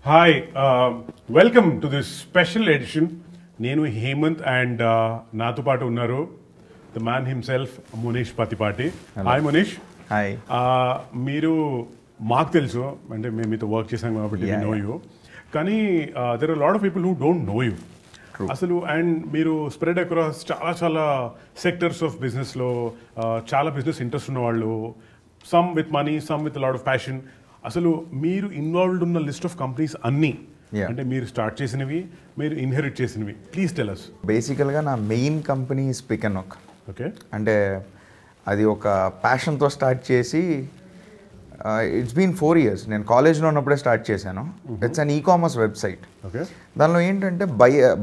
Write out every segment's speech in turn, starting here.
Hi, welcome to this special edition. Nenu Hemant and Nathu Patu Unnaru, the man himself, Munish Patipati. Hi Munish. Hi. మీరు మాకు తెలుసు అంటే మేము మీతో work చేసాం కాబట్టి we know you. కానీ there are a lot of people who don't know you. అసలు అండ్ మీరు స్ప్రెడ్ అక్రాస్ చాలా సెక్టర్స్ ఆఫ్ బిజినెస్లో చాలా బిజినెస్ ఇంట్రెస్ట్ ఉన్న వాళ్ళు, some with money, some with lot of passion. అసలు మీరు ఇన్వాల్వ్డ్ ఉన్న లిస్ట్ ఆఫ్ కంపెనీస్ అన్నీ అంటే మీరు స్టార్ట్ చేసినవి, మీరు ఇన్హెరిట్ చేసినవి, ప్లీజ్ టెల్ us. బేసికల్గా నా main company spick and knock. Okay, అంటే అది ఒక ప్యాషన్తో స్టార్ట్ చేసి ఇట్స్ బీన్ 4 years. నేను కాలేజ్లో ఉన్నప్పుడే స్టార్ట్ చేశాను. It's an ecommerce website. Okay, దానిలో ఏంటంటే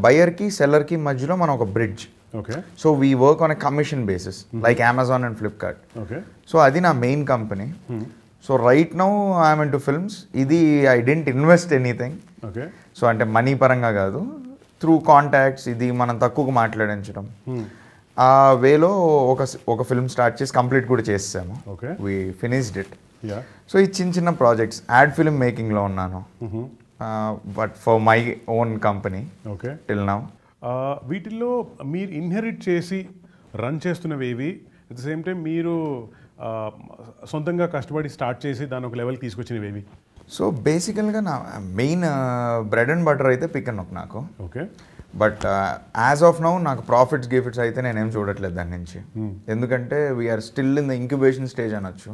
బయర్కి సెల్లర్కి మధ్యలో మనం ఒక bridge. Okay, so we work on a commission basis like Amazon and Flipkart. Okay, so అది నా main company. So right now I'm into films. ఇది I didn't invest anything. Okay, so అంటే మనీ పరంగా కాదు, త్రూ కాంటాక్ట్స్ ఇది మనం తక్కువగా మాట్లాడించడం. ఆ వేలో ఒక ఫిల్మ్ స్టార్ట్ చేసి కంప్లీట్ కూడా చేసాము. Okay, we finished it. Yeah, so ఈ చిన్న ప్రాజెక్ట్స్ యాడ్ ఫిల్మ్ మేకింగ్లో ఉన్నాను, but for my own company okay. Till now. వీటిల్లో మీరు ఇన్హెరిట్ చేసి రన్ చేస్తున్నవి ఏవి, అట్ ద సేమ్ టైం మీరు సొంతంగా కష్టపడి స్టార్ట్ చేసి దాని ఒక లెవెల్కి తీసుకొచ్చినవి ఏవి? సో బేసికల్గా నా మెయిన్ బ్రెడ్ అండ్ బటర్ అయితే పిక్ అండ్ నోక్ నాకు. Okay, but as of now నాకు ప్రాఫిట్స్ గిఫిట్స్ అయితే నేనేం చూడట్లేదు దాని నుంచి. ఎందుకంటే we are still in the incubation stage అనొచ్చు,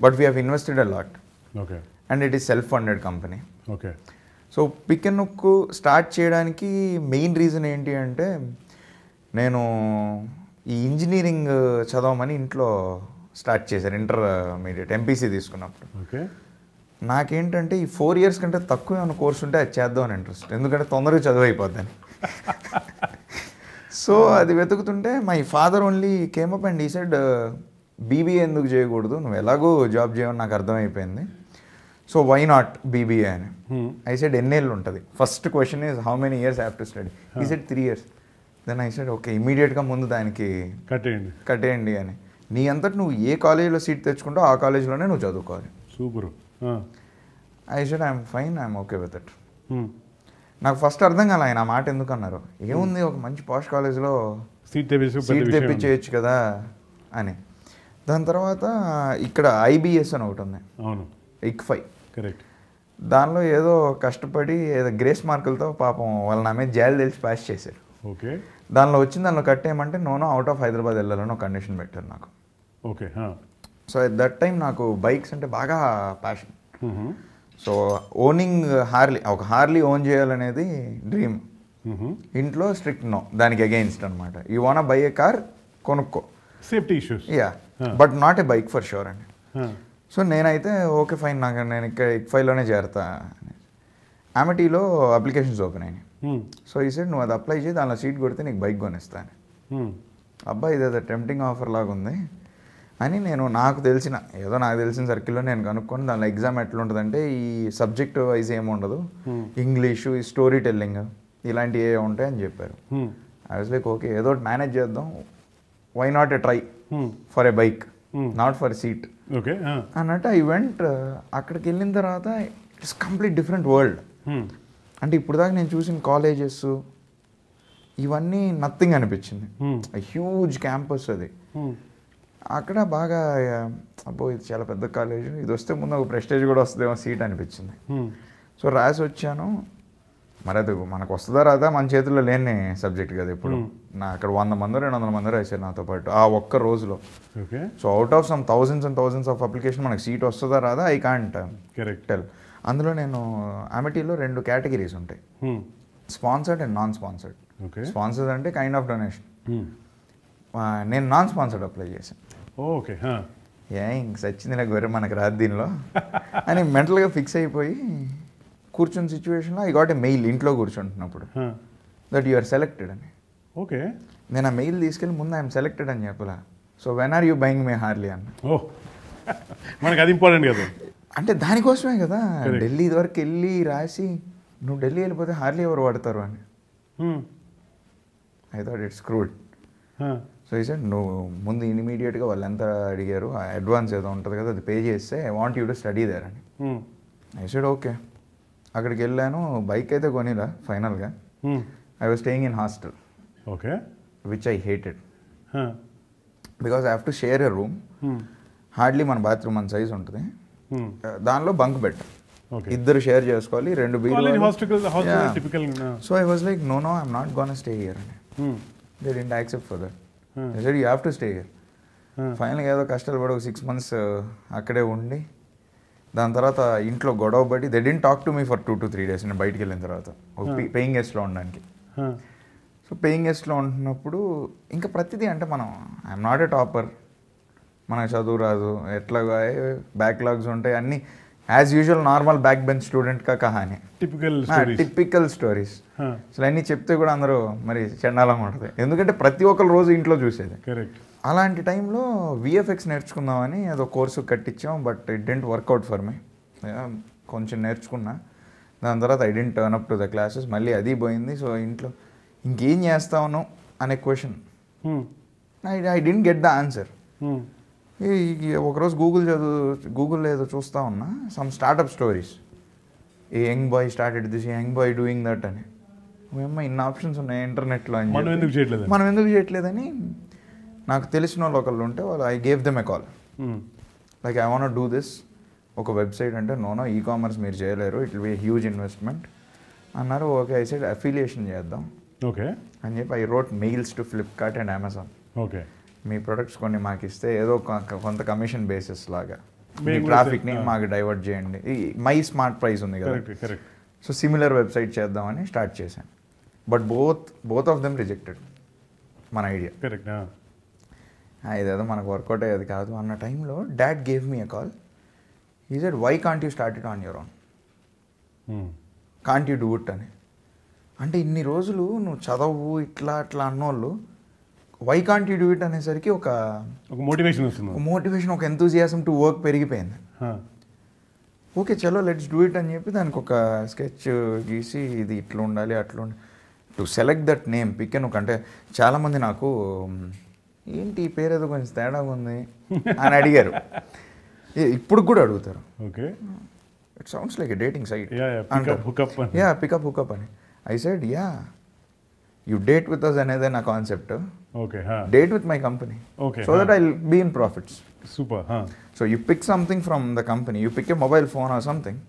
but we have invested a lot okay, and it is self funded company. Okay. So pick and knock start చేయడానికి మెయిన్ రీజన్ ఏంటి అంటే, నేను ఈ ఇంజనీరింగ్ చదవమని ఇంట్లో స్టార్ట్ చేశారు ఇంటర్మీడియట్ ఎంపీసీ తీసుకున్నప్పుడు. ఓకే, నాకేంటంటే ఈ 4 years కంటే తక్కువ ఏమైనా కోర్స్ ఉంటే అది చేద్దాం అని ఇంట్రెస్ట్, ఎందుకంటే తొందరగా చదువు అయిపోద్దని. సో అది వెతుకుతుంటే my father only came up and he said BBA ఎందుకు చేయకూడదు, నువ్వు ఎలాగో జాబ్ చేయమని నాకు అర్థమైపోయింది, సో వై నాట్ బీబీఏ అని. ఐ సెడ్ ఎన్నేళ్ళు ఉంటుంది, first question is how many years have to study. He said 3 years. Then I said okay, ఇమీడియట్గా ముందు దానికి కట్టేయండి అని. నీ అంతటి నువ్వు ఏ కాలేజీలో సీట్ తెచ్చుకుంటావు ఆ కాలేజీలోనే నువ్వు చదువుకోవాలి. Super. I said I'm fine, I'm okay with it. నాకు ఫస్ట్ అర్థం కాలే ఆయన ఆ మాట ఎందుకు అన్నారు. ఏముంది, ఒక మంచి పాష్ కాలేజ్లో సీట్ తెప్పించేయచ్చు కదా అని. దాని తర్వాత ఇక్కడ ఐబిఎస్ అని ఒకటి ఉంది, అవును, ICFI. కరెక్ట్. దానిలో ఏదో కష్టపడి ఏదో గ్రేస్ మార్కులతో పాపం వాళ్ళ నా మీద జాయిలు తెలిసి పాస్ చేశారు. ఓకే, దానిలో వచ్చింది, దానిలో కట్టేయమంటే నోనో అవుట్ ఆఫ్ హైదరాబాద్ వెళ్ళాలని ఒక కండిషన్ పెట్టారు నాకు. Okay. So at that time నాకు బైక్స్ అంటే బాగా ప్యాషన్. సో ఓనింగ్ ఒక హార్లీ ఓన్ చేయాలనేది డ్రీమ్. ఇంట్లో స్ట్రిక్ట్ నో, దానికి అగెయిన్స్ట్ అనమాట. You want buy a car, కొనుక్కో, safety issues, yeah, but not a bike for sure అండి. సో నేనైతే ఓకే ఫైన్, నేను ఇక్కడ ICFIలోనే చేరతా. అమెటీలో అప్లికేషన్స్ ఓపెన్ అయినాయి. సో ఈ సైడ్ నువ్వు అది అప్లై చేసి దానిలో సీట్ కొడితే నీకు బైక్ కొనిస్తాను. అబ్బా ఇదేదో టెంప్టింగ్ ఆఫర్ లాగా ఉంది అని నాకు తెలిసిన సర్కిల్లో నేను కనుక్కొని దానిలో ఎగ్జామ్ ఎట్లుంటుందంటే ఈ సబ్జెక్ట్ వైజ్ ఏముండదు, ఇంగ్లీషు, ఈ స్టోరీ టెల్లింగ్ ఇలాంటివి ఏ ఉంటాయని చెప్పారు. ఐ వాజ్ లైక్ ఓకే, ఏదో ఒకటి మేనేజ్ చేద్దాం, why not a try for a bike, not for seat అన్నట్టు ఐ వెంట్. అక్కడికి వెళ్ళిన తర్వాత ఇట్స్ కంప్లీట్ డిఫరెంట్ వరల్డ్. అంటే ఇప్పుడు దాకా నేను చూసిన కాలేజెస్ ఇవన్నీ నథింగ్ అనిపించింది. హ్యూజ్ క్యాంపస్ అది. అక్కడ బాగా అబ్బో ఇది చాలా పెద్ద కాలేజ్, ఇది వస్తే ముందు ఒక ప్రెస్టేజ్ కూడా వస్తుందేమో సీట్ అనిపించింది. సో రాసి వచ్చాను. మరి అది మనకు వస్తుందా రాదా మన చేతుల్లో లేని సబ్జెక్ట్ కదా ఇప్పుడు. అక్కడ 100 మంది 200 మంది రాశారు నాతో పాటు ఆ ఒక్క రోజులో. So out of some thousands and thousands of application మనకు సీట్ వస్తుందా రాదా ఐ కాంట్ టెల్. అందులో నేను అమెటీలో 2 కేటగిరీస్ ఉంటాయి, sponsored and non sponsored. Sponsored అంటే కైండ్ ఆఫ్ డొనేషన్. నేను నాన్ స్పాన్సర్డ్ అప్లై చేశాను. ఓకే, ఇంక సచ్చింది నాకు వేరే మనకు రాదు దీనిలో అని మెంటల్గా ఫిక్స్ అయిపోయి కూర్చున్న సిచ్యువేషన్లో ఐ గాట్ ఏ మెయిల్ ఇంట్లో కూర్చుంటున్నప్పుడు దట్ యు ఆర్ సెలెక్టెడ్ అని. ఓకే, నేను ఆ మెయిల్ తీసుకెళ్ళి ముందు ఐఎమ్ సెలెక్టెడ్ అని చెప్పలా. So when are you buying me Harley అన్న. మనకి అది ఇంపార్టెంట్ కదా, అంటే దానికోసమే కదా ఢిల్లీ ఇదివరకు వెళ్ళి రాసి నువ్వు ఢిల్లీ వెళ్ళిపోతే హార్లీ ఎవరు వాడతారు అని. I thought it's crude. So ఈ సార్ నువ్వు ముందు ఇమీడియట్గా వాళ్ళు ఎంత అడిగారు అడ్వాన్స్ ఏదో ఉంటుంది కదా అది పే చేస్తే I want you to study there అని. I said okay. అక్కడికి వెళ్ళాను, బైక్ అయితే కొనిరా ఫైనల్గా. I was staying in hostel, okay, which I hated because I have to share a room. Hardly మన బాత్రూమ్ మన సైజ్ ఉంటుంది, దానిలో బంక్ బెడ్, ఇద్దరు షేర్ చేసుకోవాలి, 2 బీర్లు. So I was like no I'm not gonna stay here అని. They didn't accept for that. They said you have to stay here. ఫైనల్గా ఏదో కష్టాలు పడి ఒక 6 months అక్కడే ఉండి, దాని తర్వాత ఇంట్లో గొడవ పడి they didn't talk to me for 2 to 3 days నేను బయటికి వెళ్ళిన తర్వాత, పేయింగ్ గెస్ట్లో ఉండడానికి. సో పేయింగ్ గెస్ట్లో ఉంటున్నప్పుడు ఇంకా ప్రతిదీ అంటే మనం ఐఎమ్ నాట్ ఎ టాపర్, మనకు చదువు రాదు, ఎట్లాగా బ్యాక్లాగ్స్ ఉంటాయి, అన్నీ as usual normal back bench స్టూడెంట్గా కహాని, టిపికల్ స్టోరీస్. అసలు అన్నీ చెప్తే కూడా అందరూ మరి చండాలంగా ఉంటుంది, ఎందుకంటే ప్రతి ఒక్కరు రోజు ఇంట్లో చూసేది. అలాంటి టైంలో విఎఫ్ఎక్స్ నేర్చుకుందామని ఏదో కోర్సు కట్టించాం, but it didn't work out for me. కొంచెం నేర్చుకున్నా, దాని తర్వాత I didn't turn up to the classes, మళ్ళీ అది పోయింది. సో ఇంట్లో ఇంకేం చేస్తాను అనే question, I didn't get the answer. ఒకరోజు గూగుల్ ఏదో చూస్తూ ఉన్నా, some startup stories, a young boy started this, young boy doing that అని. మేమ్మ ఇన్ని ఆప్షన్స్ ఉన్నాయి ఇంటర్నెట్లో అని, మనం ఎందుకు చేయట్లేదని నాకు తెలిసిన వాళ్ళు ఒకళ్ళు ఉంటే వాళ్ళు I gave them a call, like I want do this, ఒక వెబ్సైట్ అంటే నో ఈ-కామర్స్ మీరు చేయలేరు, it will be huge investment అన్నారు. ఓకే, ఐ సెడ్ అఫిలియేషన్ చేద్దాం ఓకే అని చెప్పి I wrote mails to Flipkart and Amazon. Okay, me products కొన్ని మాకు ఇస్తే ఏదో కొంత కమిషన్ బేసిస్ లాగా మీ ట్రాఫిక్ని మాకు డైవర్ట్ చేయండి. ఈ మై స్మార్ట్ ప్రైస్ ఉంది కదా, సో సిమిలర్ వెబ్సైట్ చేద్దామని స్టార్ట్ చేశాను. But both of them rejected మన ఐడియా. ఇదేదో మనకు వర్కౌట్ అయ్యేది కాదు అన్న టైంలో dad gave me a call. He said why can't you start it on your own, can't you do it అని. అంటే ఇన్ని రోజులు నువ్వు చదవు ఇట్లా అట్లా అన్నోళ్ళు why can't you do it అనేసరికి ఒక మోటివేషన్ వస్తుంది, మోటివేషన్, ఒక ఎంతూజియాజం టు వర్క్ పెరిగిపోయింది. ఓకే చలో లెట్స్ డూ ఇట్ అని చెప్పి దానికి ఒక స్కెచ్ గీసి ఇది ఇట్లా ఉండాలి అట్లా ఉండాలి, to select that name pick N. అంటే చాలామంది నాకు ఏంటి ఈ పేరు ఏదో కొంచెం తేడాగా ఉంది అని అడిగారు, ఇప్పుడు కూడా అడుగుతారు. Okay, it sounds like a dating site, pickup hookup అని. I said yeah, you date with us అనేదే నా concept. Date with my company so that I will be in profits. Super. So you pick something from the company, you pick a mobile phone or something,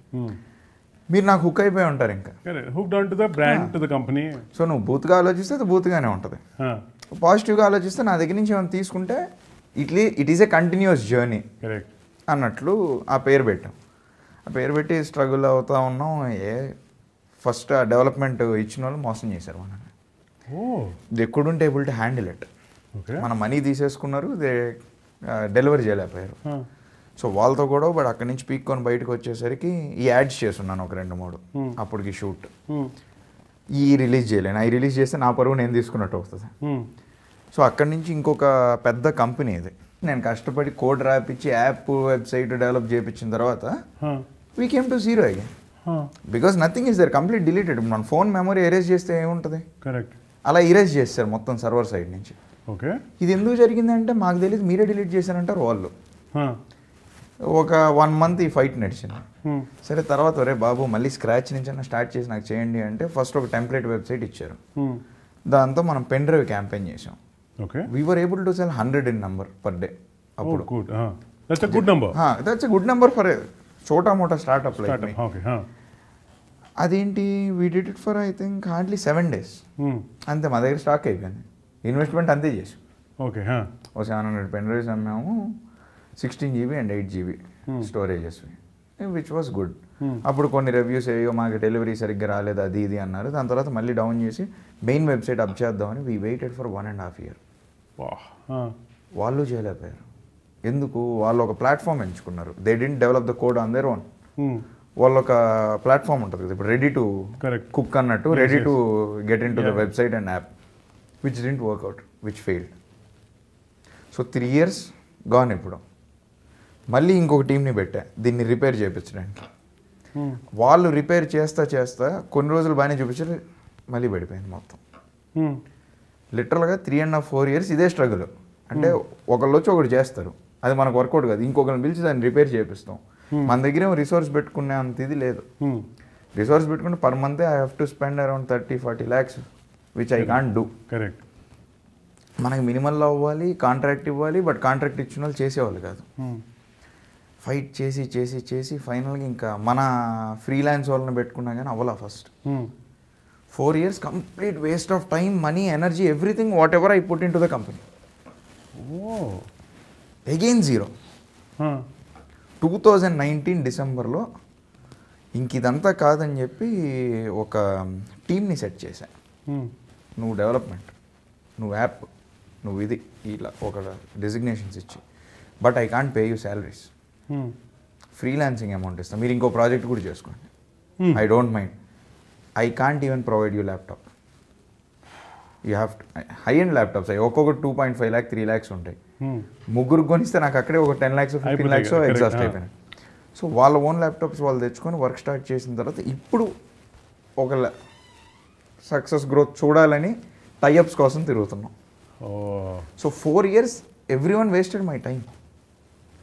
మీరు నాకు hook అయిపోయి ఉంటారు ఇంకా, hooked on to the brand, to the company. So నువ్వు బూత్గా ఆలోచిస్తే అది బూత్గానే ఉంటుంది, పాజిటివ్గా ఆలోచిస్తే నా దగ్గర నుంచి ఏమైనా తీసుకుంటే it is a continuous journey అన్నట్లు ఆ పేరు పెట్టాం. ఆ పేరు పెట్టి స్ట్రగుల్ అవుతూ ఉన్నాం. ఫస్ట్ ఆ డెవలప్మెంట్ ఇచ్చిన వాళ్ళు మోసం చేశారు మనల్ని. They couldn't able to handle it. మన మనీ తీసేసుకున్నారు, దే డెలివరీ చేయలేకపోయారు. సో వాళ్ళతో కూడా బట్ అక్కడి నుంచి పీక్కొని బయటకు వచ్చేసరికి ఈ యాడ్స్ చేస్తున్నాను ఒక 2-3, అప్పటికి షూట్ ఈ రిలీజ్ చేయలేను, అవి రిలీజ్ చేస్తే నా పరువు నేను తీసుకున్నట్టు అవుతుంది. సో అక్కడి నుంచి ఇంకొక పెద్ద కంపెనీ ఇది, నేను కష్టపడి కోడ్ రాపించి యాప్ వెబ్సైట్ డెవలప్ చేయించిన తర్వాత we came to zero again, because nothing is there, complete deleted. మన ఫోన్ మెమరీ ఎరేజ్ చేస్తే ఏముంటుంది, కరెక్ట్, అలా ఇరేజ్ చేస్తారు మొత్తం సర్వర్ సైడ్ నుంచి. ఓకే, ఇది ఎందుకు జరిగిందంటే మాకు తెలియదు, మీరే డిలీట్ చేశారంటారు వాళ్ళు. ఒక 1 month ఈ ఫైట్ నడిచింది. సరే తర్వాత ఒరే బాబు మళ్ళీ స్క్రాచ్ నుంచి అన్న స్టార్ట్ చేసి నాకు చేయండి అంటే ఫస్ట్ ఒక టెంప్లెట్ వెబ్సైట్ ఇచ్చారు. దాంతో మనం పెన్ డ్రైవ్ క్యాంపెయిన్ చేసాం. We were able to cell 100 in number per day. అప్పుడు that's a good number for చోటా మోటా స్టార్ట్అప్ లైక్ మీ. అదేంటి we did it for I think hardly 7 days అంతే. మా దగ్గర స్టాక్ అయిపోయింది, ఇన్వెస్ట్మెంట్ అంతే చేసాం. ఓ 700 పెన్ డ్రైవ్స్ అమ్మాము, 16 GB and 8 GB storages, which was good. అప్పుడు కొన్ని రివ్యూస్ అయ్యో మాకు డెలివరీ సరిగ్గా రాలేదు అది ఇది అన్నారు. దాని తర్వాత మళ్ళీ డౌన్ చేసి మెయిన్ వెబ్సైట్ అప్ చేద్దామని వీ వెయిటెడ్ ఫర్ 1.5 years. వాళ్ళు చేయలేకపోయారు. ఎందుకు? వాళ్ళు ఒక ప్లాట్ఫామ్ ఎంచుకున్నారు. They didn't develop the code on their own. వాళ్ళు ఒక ప్లాట్ఫామ్ ఉంటుంది కదా ఇప్పుడు, రెడీ టు కుక్ అన్నట్టు, ready to get into the website and app, which didn't work out, which failed. So 3 years gone. ఇప్పుడు మళ్ళీ ఇంకొక టీంని పెట్టా దీన్ని రిపేర్ చేయించడానికి. వాళ్ళు రిపేర్ చేస్తా కొన్ని రోజులు బాగానే చూపించారు, మళ్ళీ పడిపోయింది మొత్తం. లిటరల్గా 3.5-4 years ఇదే స్ట్రగుల్. అంటే ఒకళ్ళు వచ్చి ఒకటి చేస్తారు, అది మనకు వర్కౌట్ కాదు, ఇంకొకరిని పిలిచి దాన్ని రిపేర్ చేపిస్తాం. మన దగ్గర రిసోర్స్ పెట్టుకునే అంత ఇది లేదు. రిసోర్స్ పెట్టుకుంటే per month I have to spend around 30-40 lakhs which I can't do. Correct. మనకి మినిమల్లో అవ్వాలి, కాంట్రాక్ట్ ఇవ్వాలి, బట్ కాంట్రాక్ట్ ఇచ్చిన వాళ్ళు చేసేవాళ్ళు కాదు. ఫైట్ చేసి చేసి చేసి ఫైనల్గా ఇంకా మన ఫ్రీలాన్స్ వాళ్ళని పెట్టుకున్నా కానీ అవ్వలా first. 4 years complete waste of time, money, energy, everything whatever I put into the company. Again zero. 2019 డిసెంబర్లో ఇంక ఇదంతా కాదని చెప్పి ఒక టీమ్ని సెట్ చేశాను. నువ్వు డెవలప్మెంట్, నువ్వు యాప్, నువ్వు ఇది, ఇలా ఒక డెసిగ్నేషన్స్ ఇచ్చి, but I can't pay you salaries, freelancing amount ఇస్తాను, మీరు ఇంకో ప్రాజెక్ట్ కూడా చేసుకోండి, I don't mind, I can't even provide you laptop, you have high and laptops అయ్యి ఒక్కొక్కటి 2.5 lakh 3 lakhs ఉంటాయి. ముగ్గురు కొనిస్తే నాకు అక్కడే ఒక 10 lakhs 15 lakhs ఎగ్జాస్ట్ అయిపోయినాయి. సో వాళ్ళ ఓన్ ల్యాప్టాప్స్ వాళ్ళు తెచ్చుకొని వర్క్ స్టార్ట్ చేసిన తర్వాత ఇప్పుడు ఒక సక్సెస్ గ్రోత్ చూడాలని టైఅప్స్ కోసం తిరుగుతున్నాం. So 4 years every one wasted my time.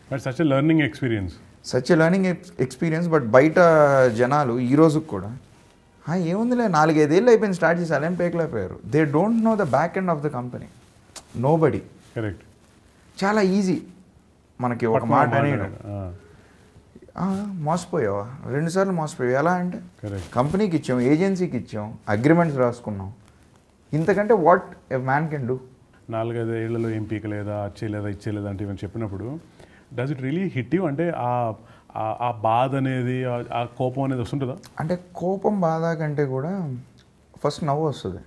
But such a learning experience. Such a learning experience. But బయట జనాలు ఈ రోజుకి కూడా ఏముందిలే 4-5 ఏళ్ళు అయిపోయింది స్టార్ట్ చేసి అలేం పేకలేకపోయారు. They don't know the back end of the company. Nobody. Correct. చాలా ఈజీ మనకి ఒక మాట అనేయడం. మోసపోయావా 2 సార్లు మోసపోయావు. ఎలా అంటే కంపెనీకి ఇచ్చాం, ఏజెన్సీకి ఇచ్చాం, అగ్రిమెంట్స్ రాసుకున్నాం, ఇంతకంటే what a man can do. 4-5 ఏళ్లలో ఏం పీకలేదా, అచ్చేయలేదా, ఇచ్చేయలేదా అంటే ఇవన్నీ చెప్పినప్పుడు does it really hit you? అంటే ఆ బాధ అనేది, ఆ కోపం అనేది వస్తుంటుందా? అంటే కోపం, బాధ కంటే కూడా ఫస్ట్ నవ్వు వస్తుంది.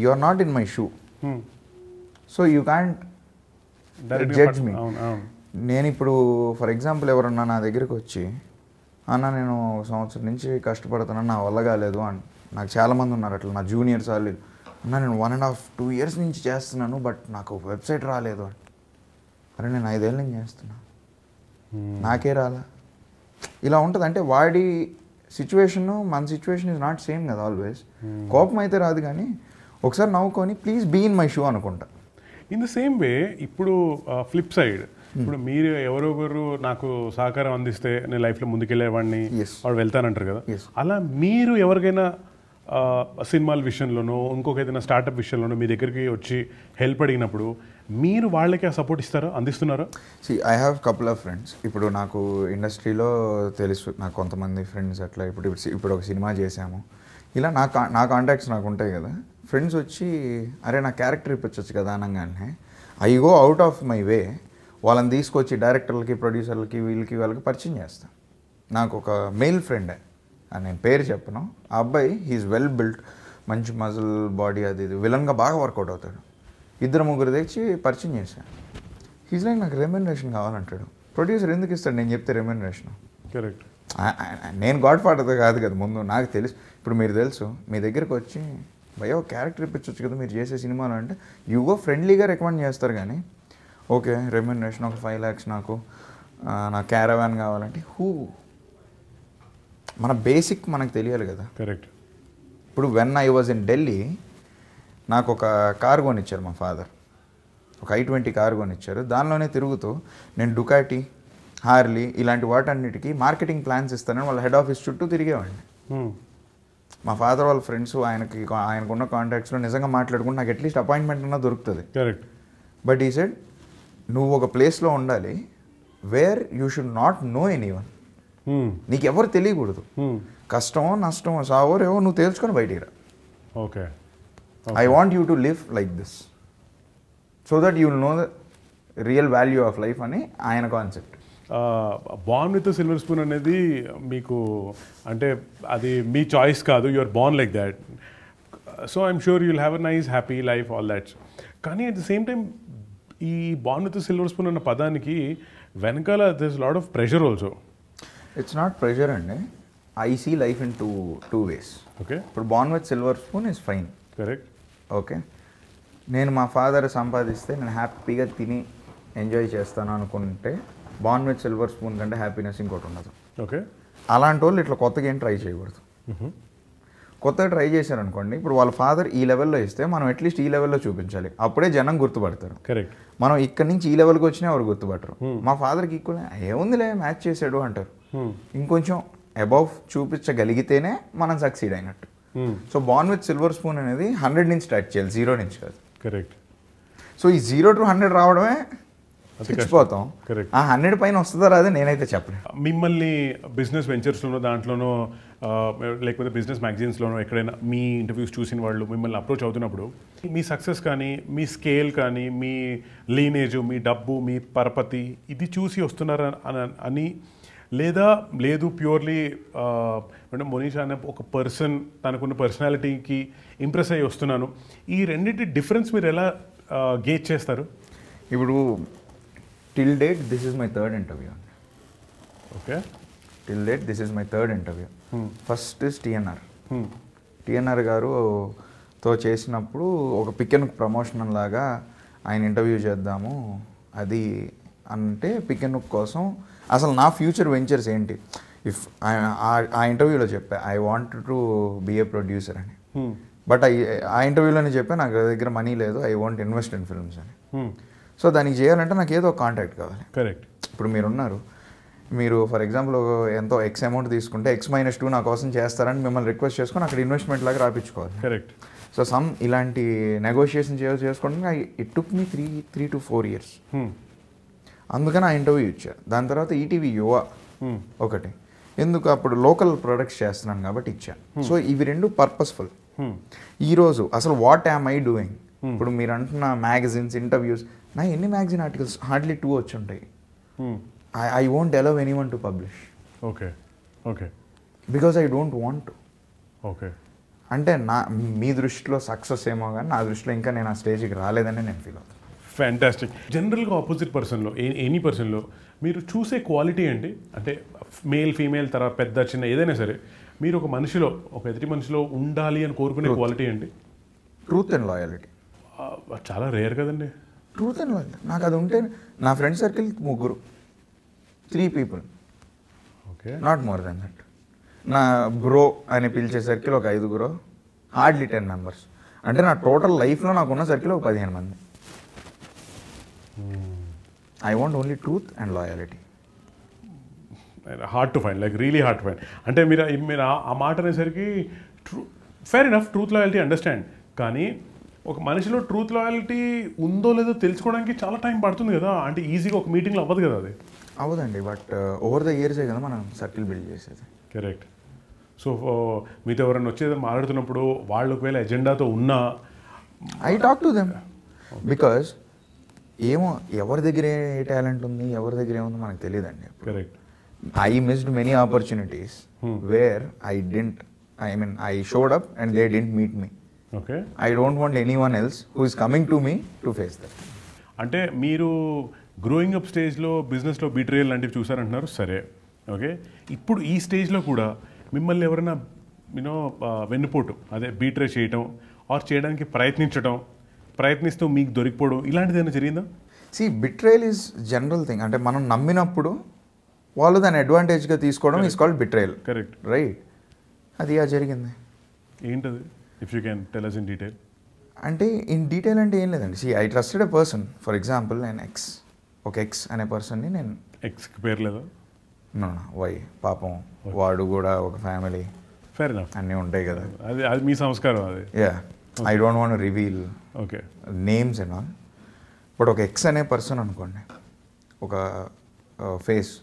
You are not in my shoe, so you can't judge me. నేను ఇప్పుడు ఫర్ ఎగ్జాంపుల్ ఎవరన్నా నా దగ్గరికి వచ్చి, అన్న నేను 1 సంవత్సరం నుంచి కష్టపడుతున్నాను, నా వల్ల కాలేదు అని, నాకు చాలామంది ఉన్నారు అట్లా, నా జూనియర్స్ వాళ్ళు, అన్న నేను 1.5-2 years నుంచి చేస్తున్నాను బట్ నాకు వెబ్సైట్ రాలేదు అని. అరే నేను 5 ఏళ్ళ నుంచి చేస్తున్నా, నాకే రాలా. ఇలా ఉంటుంది. అంటే వాడి సిచ్యువేషన్ మన సిచ్యువేషన్ ఇస్ నాట్ సేమ్ కదా ఆల్వేస్. కోపం అయితే రాదు కానీ ఒకసారి నవ్వుకొని please be in my shoe అనుకుంటా. ఇన్ ద సేమ్ వే ఇప్పుడు ఫ్లిప్ సైడ్, ఇప్పుడు మీరు ఎవరొకరు నాకు సహకారం అందిస్తే నేను లైఫ్లో ముందుకెళ్ళేవాడిని, వాడు వెళ్తానంటారు కదా, అలా మీరు ఎవరికైనా సినిమాల విషయంలోనో ఇంకొక ఏదైనా స్టార్టప్ విషయంలోనో మీ దగ్గరికి వచ్చి హెల్ప్ అడిగినప్పుడు మీరు వాళ్ళకి ఆ సపోర్ట్ ఇస్తారా, అందిస్తున్నారా? I have couple of friends. ఇప్పుడు నాకు ఇండస్ట్రీలో తెలుసు, నాకు కొంతమంది ఫ్రెండ్స్ అట్లా ఇప్పుడు ఒక సినిమా చేశాము, ఇలా నా కాంటాక్ట్స్ నాకు ఉంటాయి కదా. ఫ్రెండ్స్ వచ్చి అరే నా క్యారెక్టర్ ఇప్పించవచ్చు కదా అనగానే I go out of my way వాళ్ళని తీసుకొచ్చి డైరెక్టర్లకి, ప్రొడ్యూసర్లకి, వాళ్ళకి పరిచయం చేస్తాను. నాకు ఒక మెయిల్ ఫ్రెండే, నేను పేరు చెప్పను, ఆ అబ్బాయి హీఈస్ వెల్ బిల్ట్, మంచి మజిల్ బాడీ, అది ఇది విలన్గా బాగా వర్కౌట్ అవుతాడు. 2-3 తెచ్చి పరిచయం చేశాను. హీజ్ లైక్ నాకు రెమ్యునరేషన్ కావాలంటాడు. ప్రొడ్యూసర్ ఎందుకు ఇస్తాడు నేను చెప్తే రెమ్యునరేషన్? కరెక్ట్. నేను గాడ్ ఫాదర్ కాదు కదా, ముందు నాకు తెలుసు. ఇప్పుడు మీరు తెలుసు, మీ దగ్గరకు వచ్చి భయ్యా క్యారెక్టర్ ఇప్పించవచ్చు కదా మీరు చేసే సినిమాలో అంటే యుగో ఫ్రెండ్లీగా రికమెండ్ చేస్తారు కానీ ఓకే రెమ్యునరేషన్ ఒక 5 lakhs నాకు క్యారవాన్ కావాలంటే మన బేసిక్ మనకు తెలియాలి కదా. కరెక్ట్. ఇప్పుడు when I was in Delhi నాకు ఒక కార్ కొనిచ్చారు మా ఫాదర్, ఒక i20 కార్ కొనిచ్చారు. దానిలోనే తిరుగుతూ నేను డుకాటి, హార్లీ ఇలాంటి వాటన్నిటికీ మార్కెటింగ్ ప్లాన్స్ ఇస్తానని వాళ్ళ హెడ్ ఆఫీస్ చుట్టూ తిరిగేవాడిని. మా ఫాదర్ వాళ్ళ ఫ్రెండ్స్ ఆయనకున్న కాంటాక్ట్స్లో నిజంగా మాట్లాడుకుంటే నాకు అట్లీస్ట్ అపాయింట్మెంట్ అన్నా దొరుకుతుంది. కరెక్ట్. బట్ ఈ సెడ్ నువ్వు ఒక ప్లేస్లో ఉండాలి where you should not know anyone, నీకు ఎవరు తెలియకూడదు, కష్టమో నష్టమో సావో ఏవో నువ్వు తేల్చుకొని బయటికి రా. Okay. I want you to live like this so that you will know the real value of life అని ఆయన concept. Born with silver spoon అనేది మీకు అంటే అది మీ చాయిస్ కాదు, you are born like that. So I'm sure you'll have a nice happy life all that. కానీ at the same time ఈ బార్న్ విత్ సిల్వర్ స్పూన్ అన్న పదానికి వెనకాల there is lot of pressure also. It's not pressure అండి, I see life in two ways. Okay. ఇప్పుడు born with silver spoon is fine. Correct. Okay, నేను మా father సంపాదిస్తే నేను హ్యాపీగా తిని ఎంజాయ్ చేస్తాను అనుకుంటే బార్న్ విత్ సిల్వర్ స్పూన్ కంటే హ్యాపీనెస్ ఇంకోటి ఉండదు. ఓకే. అలాంటి వాళ్ళు ఇట్లా కొత్తగా ఏం ట్రై చేయకూడదు. కొత్తగా ట్రై చేశారనుకోండి, ఇప్పుడు వాళ్ళ ఫాదర్ ఈ లెవెల్లో ఇస్తే మనం అట్లీస్ట్ ఈ లెవెల్లో చూపించాలి, అప్పుడే జనం గుర్తుపడతారు. కరెక్ట్. మనం ఇక్కడ నుంచి ఈ లెవెల్కి వచ్చినా ఎవరు గుర్తుపట్టరు. మా ఫాదర్కి ఈక్వల్ ఏముందిలే మ్యాచ్ చేశాడు అంటారు, ఇంకొంచెం అబౌవ్ చూపించగలిగితేనే మనం సక్సీడ్ అయినట్టు. So born with silver spoon అనేది 100 నుంచి స్టార్ట్ చేయాలి, 0 నుంచి కాదు. కరెక్ట్. సో ఈ 0 to 100 రావడమే చచ్చిపోతాం. కరెక్ట్. ఆ 100 పైన వస్తుందో రాదో నేనైతే చెప్పలేను. మిమ్మల్ని బిజినెస్ వెంచర్స్లోనో దాంట్లోనో లేకపోతే బిజినెస్ మ్యాగజైన్స్లోనో ఎక్కడైనా మీ ఇంటర్వ్యూస్ చూసిన వాళ్ళు మిమ్మల్ని అప్రోచ్ అవుతున్నప్పుడు మీ సక్సెస్ కానీ మీ స్కేల్ కానీ మీ లీనేజ్, మీ డబ్బు, మీ పరపతి ఇది చూసి వస్తున్నారా అని, లేదా లేదు ప్యూర్లీ అంటే మనీషా అనే ఒక పర్సన్ తనకున్న పర్సనాలిటీకి ఇంప్రెస్ అయ్యి వస్తున్నాను, ఈ రెండింటి డిఫరెన్స్ మీరు ఎలా గేజ్ చేస్తారు? ఇప్పుడు till date this is my third interview. Okay. Till date this is my third interview. First is TNR గారుతో చేసినప్పుడు ఒక పిక్ అండ్ ప్రమోషన్ లాగా ఆయన ఇంటర్వ్యూ చేద్దాము అది అంటే పిక్ అండ్ కోసం అసలు నా ఫ్యూచర్ వెంచర్స్ ఏంటి. ఇఫ్ ఆ ఇంటర్వ్యూలో చెప్పా I want to be a producer అని. బట్ ఆ ఇంటర్వ్యూలోనే చెప్పా నాకు దగ్గర మనీ లేదు, I want invest in films అని. సో దానికి చేయాలంటే నాకు ఏదో ఒక కాంటాక్ట్ కావాలి. కరెక్ట్. ఇప్పుడు మీరున్నారు, మీరు ఫర్ ఎగ్జాంపుల్ ఎంతో ఎక్స్ అమౌంట్ తీసుకుంటే X-2 నా కోసం చేస్తారని మిమ్మల్ని రిక్వెస్ట్ చేసుకొని అక్కడ ఇన్వెస్ట్మెంట్ లాగా రాపించుకోవాలి. కరెక్ట్. సో ఇలాంటి నెగోషియేషన్ చేసుకోవడానికి it took me 3 to 4 years. అందుకని ఆ ఇంటర్వ్యూ ఇచ్చారు. దాని తర్వాత ఈటీవీ యువ ఒకటి, ఎందుకు అప్పుడు లోకల్ ప్రొడక్ట్స్ చేస్తున్నాను కాబట్టి ఇచ్చాను. సో ఇవి రెండు పర్పస్ఫుల్. ఈరోజు అసలు వాట్ యామ్ ఐ డూయింగ్, ఇప్పుడు మీరు అంటున్న మ్యాగజైన్స్ ఇంటర్వ్యూస్, నా ఎన్ని మ్యాగజైన్ ఆర్టికల్స్ హార్డ్లీ 2 వచ్చి ఉంటాయి. I won't allow anyone to publish. Okay. Okay. Because I don't want to. Okay. అంటే మీ దృష్టిలో సక్సెస్ ఏమో కానీ నా దృష్టిలో ఇంకా నేను ఆ స్టేజ్కి రాలేదని నేను ఫీల్ అవుతాను. ఫ్యాంటాస్టిక్. జనరల్గా ఆపోజిట్ పర్సన్లో ఎనీ పర్సన్లో మీరు చూసే క్వాలిటీ ఏంటి? అంటే మేల్ ఫీమేల్ తర్వాత పెద్ద చిన్న ఏదైనా సరే మీరు ఒక మనిషిలో, ఒక ఎదుటి మనిషిలో ఉండాలి అని కోరుకునే క్వాలిటీ ఏంటి? Truth and loyalty. చాలా రేర్ కదండి. ట్రూత్ అండ్ లాయల్టీ నాకు అది ఉంటే, నా friend circle 3 people, okay, not more than that. నా బ్రో అని పిలిచే సర్కిల్ ఒక 5 హార్డ్లీ 10 members. అంటే నా టోటల్ లైఫ్లో నాకున్న సర్కిల్ ఒక 15 మంది. I want only truth and loyalty. Hard to find, like really hard to find. అంటే మీరు ఆ మాట అనేసరికి fair enough, truth loyalty understand. కానీ ఒక మనిషిలో ట్రూత్ లాయల్టీ ఉందో లేదో తెలుసుకోవడానికి చాలా టైం పడుతుంది కదా. అంటే ఈజీగా ఒక మీటింగ్లో అవ్వదు కదా అది. అవ్వదండి, బట్ ఓవర్ ద ఇయర్సే కదా మనం సర్కిల్ బిల్డ్ చేసేది. కరెక్ట్. సో మీతో ఎవరైనా వచ్చేది మాట్లాడుతున్నప్పుడు వాళ్ళు ఒకవేళ ఎజెండాతో ఉన్నా I talk to them. Because ఏమో ఎవరి దగ్గర ఏ టాలెంట్ ఉంది, ఎవరి దగ్గర ఏముందో మనకు తెలియదండి. Correct. I missed many opportunities where I showed up and they didn't meet me. Okay. I don't want anyone else who is coming to me to face that. అంటే మీరు గ్రోయింగ్ అప్ స్టేజ్లో బిజినెస్లో బీట్రేయల్ లాంటివి చూసారంటున్నారు, సరే ఓకే. ఇప్పుడు ఈ స్టేజ్లో కూడా మిమ్మల్ని ఎవరైనా వెన్నుపోటు అదే బీట్రే చేయటం ఆర్ చేయడానికి ప్రయత్నిస్తూ మీకు దొరికిపోవడం ఇలాంటిది ఏమైనా జరిగిందా? Betrayal is general thing. అంటే మనం నమ్మినప్పుడు వాళ్ళు దాన్ని అడ్వాంటేజ్గా తీసుకోవడం is called betrayal. Correct. Right. అది జరిగింది. ఏంటది? If you can tell us in detail. అంటే ఇన్ డీటెయిల్ అంటే ఏం లేదండి. I trusted a person. For example నేను ఒక ఎక్స్ అనే పర్సన్ని నేను ఎక్స్కి పేరు లేదా? వై పాపం వాడు కూడా ఒక ఫ్యామిలీ, ఫేర్ ఎనఫ్, అన్నీ ఉంటాయి కదా. అది మీ సంస్కారం అది. I don't want reveal okay names and all. But ఒక ఎక్స్ అనే పర్సన్ అనుకోండి, ఒక ఫేస్.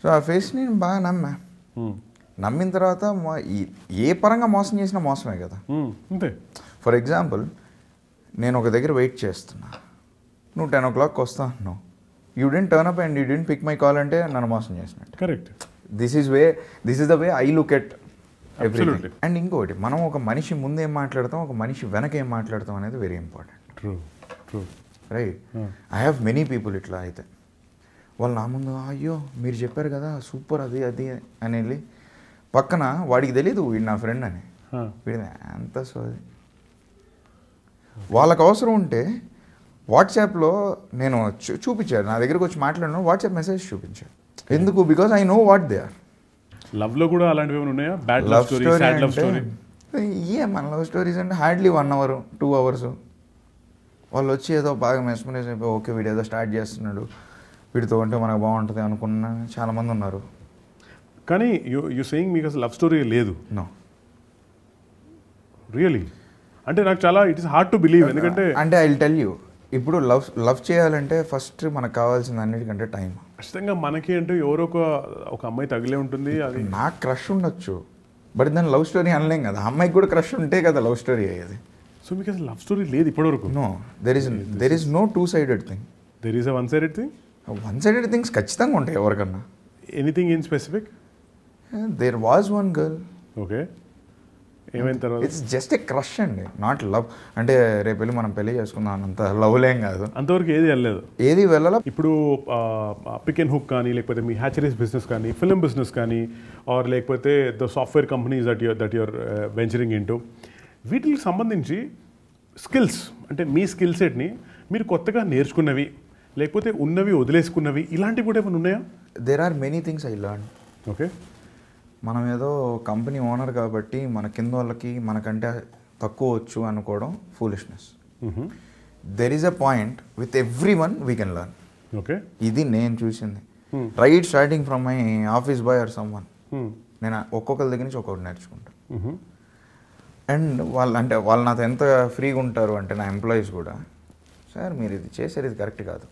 సో ఆ ఫేస్ని నేను బాగా నమ్మిన తర్వాత ఏ పరంగా మోసం చేసినా మోసమే కదా. అంతే. ఫర్ ఎగ్జాంపుల్ నేను ఒక దగ్గర వెయిట్ చేస్తున్నా, నువ్వు 10 o'clock వస్తా అన్నావు, you didn't turn up and you didn't pick my call అంటే నన్ను మోసం చేసినట్టు. Correct. This is the way I look at everything. And ఇంకోటి, మనం ఒక మనిషి ముందు ఏం మాట్లాడతాం, ఒక మనిషి వెనక ఏం మాట్లాడతాం అనేది very important. True. Right. I have many people ఇట్లా అయితే వాళ్ళు నా ముందు అయ్యో మీరు చెప్పారు కదా సూపర్ అది అని వెళ్ళి పక్కన వాడికి తెలీదు వీడు నా ఫ్రెండ్ అని, వీడి అంత సోది. వాళ్ళకు అవసరం ఉంటే వాట్సాప్లో నేను చూపించాను, నా దగ్గరకు వచ్చి మాట్లాడిన వాట్సాప్ మెసేజ్ చూపించాను. ఎందుకు? Because I know what they are. లవ్లో కూడా అలాంటివి ఏమైనా ఉన్నాయా? Bad love story, sad love story? మన లవ్ స్టోరీస్ అంటే హార్డ్లీ 1 hour 2 hours. వాళ్ళు వచ్చి ఏదో బాగా మెస్మరైజ్ అయిపోయి ఓకే వీడు ఏదో స్టార్ట్ చేస్తున్నాడు, వీడితో ఉంటే మనకు బాగుంటుంది అనుకున్న చాలామంది ఉన్నారు. కానీ యూ సేయింగ్ మీకు అసలు లవ్ స్టోరీ లేదు. నో. రియలీ? అంటే నాకు చాలా it is hard to believe. ఎందుకంటే అంటే ఐ విల్ టెల్ యూ, ఇప్పుడు లవ్ చేయాలంటే ఫస్ట్ మనకు కావాల్సింది అన్నిటికంటే టైం. ఖచ్చితంగా మనకి అంటే ఎవరో ఒక అమ్మాయి తగిలే ఉంటుంది. అది నాకు క్రష్ ఉండొచ్చు, బట్ దాన్ని లవ్ స్టోరీ అనలేం కదా. అమ్మాయికి కూడా క్రష్ ఉంటే కదా లవ్ స్టోరీ అయ్యేది. సో మీకు అసలు లవ్ స్టోరీ లేదు ఇప్పటివరకు? No, there is no two sided thing. There is a one sided thing. One sided things ఖచ్చితంగా ఉంటాయి ఎవరికన్నా. Anything in specific? There was one girl. Okay, ఏమైనా తర్వాత? ఇట్స్ జస్ట్ ఏ క్రష్ అండి, నాట్ లవ్. అంటే రేపు వెళ్ళి మనం పెళ్లి చేసుకుందాం అంత లవ్లేం కాదు. అంతవరకు ఏది వెళ్ళలేదు. ఏది వెళ్ళాల. ఇప్పుడు పిక్ అండ్ హుక్ కానీ, లేకపోతే మీ హ్యాచరీస్ బిజినెస్ కానీ, ఫిల్మ్ బిజినెస్ కానీ, ఆర్ లేకపోతే the software companies that you're venturing into, వీటికి సంబంధించి స్కిల్స్ అంటే మీ స్కిల్ సెట్ని మీరు కొత్తగా నేర్చుకున్నవి, లేకపోతే ఉన్నవి వదిలేసుకున్నవి, ఇలాంటివి కూడా ఏమైనా ఉన్నాయా? There are many things I learn. Okay. మనం ఏదో కంపెనీ ఓనర్ కాబట్టి మన కింద వాళ్ళకి మనకంటే తక్కువ వచ్చు అనుకోవడం foolishness. There is a point with every one we can learn. Okay, ఇది నేను చూసింది. Right starting from my office boy or some one, నేను ఒక్కొక్కరి దగ్గర నుంచి ఒక్కొక్కటి నేర్చుకుంటాను. అండ్ వాళ్ళు నాతో ఎంత ఫ్రీగా ఉంటారు అంటే నా ఎంప్లాయీస్ కూడా, సార్ మీరు ఇది చేశారు, ఇది కరెక్ట్ కాదు.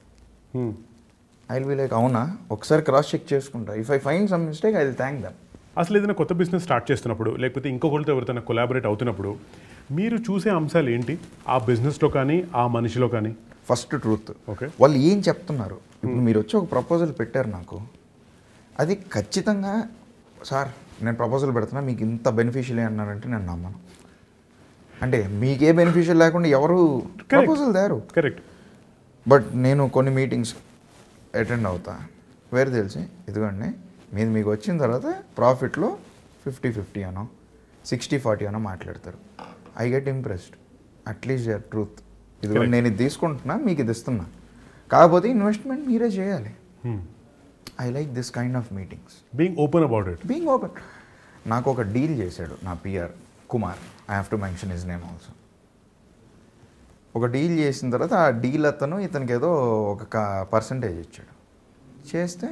ఐ విల్ బి లైక్ అవునా, ఒకసారి క్రాస్ చెక్ చేసుకుంటా. If I find some mistake I will thank dum. అసలు ఏదైనా కొత్త బిజినెస్ స్టార్ట్ చేస్తున్నప్పుడు, లేకపోతే ఇంకొకరితో ఎవరితో కొలాబరేట్ అవుతున్నప్పుడు మీరు చూసే అంశాలు ఏంటి ఆ బిజినెస్లో కానీ ఆ మనిషిలో కానీ? First truth. ఓకే, వాళ్ళు ఏం చెప్తున్నారు. ఇప్పుడు మీరు వచ్చి ఒక ప్రపోజల్ పెట్టారు నాకు, అది ఖచ్చితంగా సార్ నేను ప్రపోజల్ పెడుతున్నా మీకు ఇంత బెనిఫిషియల్ అన్నారంటే నేను నమ్మను. అంటే మీకే బెనిఫిషియల్ లేకుండా ఎవరు ప్రపోజల్ తయారు. కరెక్ట్. బట్ నేను కొన్ని మీటింగ్స్ అటెండ్ అవుతా, వేరు తెలిసి ఇదిగోండి మీది మీకు వచ్చిన తర్వాత ప్రాఫిట్లో 50-50 అనో 60-40 అనో మాట్లాడతారు. I get impressed. At least your truth. ఇదిగోండి నేను ఇది తీసుకుంటున్నా, మీకు ఇది ఇస్తున్నా, కాకపోతే ఇన్వెస్ట్మెంట్ మీరే చేయాలి. I like this kind of meetings. Being open about it. Being open. నాకు ఒక డీల్ చేశాడు నా PR Kumar, I have to mention his name also. ఒక డీల్ చేసిన తర్వాత ఆ డీల్ అతను ఇతనికి ఏదో ఒక పర్సంటేజ్ ఇచ్చాడు. చేస్తే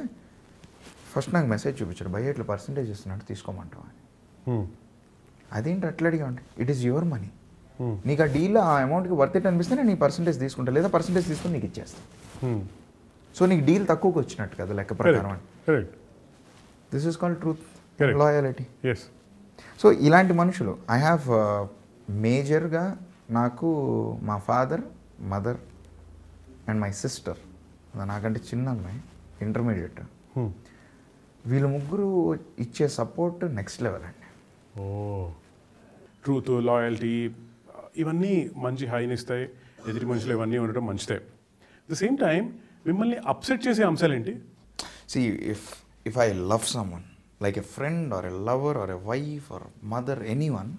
ఫస్ట్ నాకు మెసేజ్ చూపించాడు, భయ్య ఇట్లా పర్సంటేజ్ ఇస్తున్నాడు తీసుకోమంటావా అని. అదేంటి అట్లా అడిగా అంటే, ఇట్ ఈస్ యువర్ మనీ, నీకు ఆ డీల్ ఆ అమౌంట్కి వర్త్ ఇట్ అనిపిస్తే నేను ఈ పర్సంటేజ్ తీసుకుంటా, లేదా పర్సంటేజ్ తీసుకుని నీకు ఇచ్చేస్తాను. సో నీకు డీల్ తక్కువకి వచ్చినట్టు కదా లెక్క ప్రకారం అని. This is called truth, loyalty. So ఇలాంటి మనుషులు ఐ హ్యావ్ మేజర్గా నాకు మా father, mother and my sister, నాకంటే చిన్న అమ్మాయి ఇంటర్మీడియట్, వీళ్ళు ముగ్గురు ఇచ్చే సపోర్ట్ నెక్స్ట్ లెవెల్ అండి. ఓ, ట్రూత్, లాయల్టీ ఇవన్నీ మంచి హైని ఇస్తాయి. ఎదుటి మనుషులు ఇవన్నీ ఉండటం మంచిదే. ద సేమ్ టైం మిమ్మల్ని అప్సెట్ చేసే అంశాలు ఏంటి? See if I love someone like a friend or a lover are a wife or mother anyone,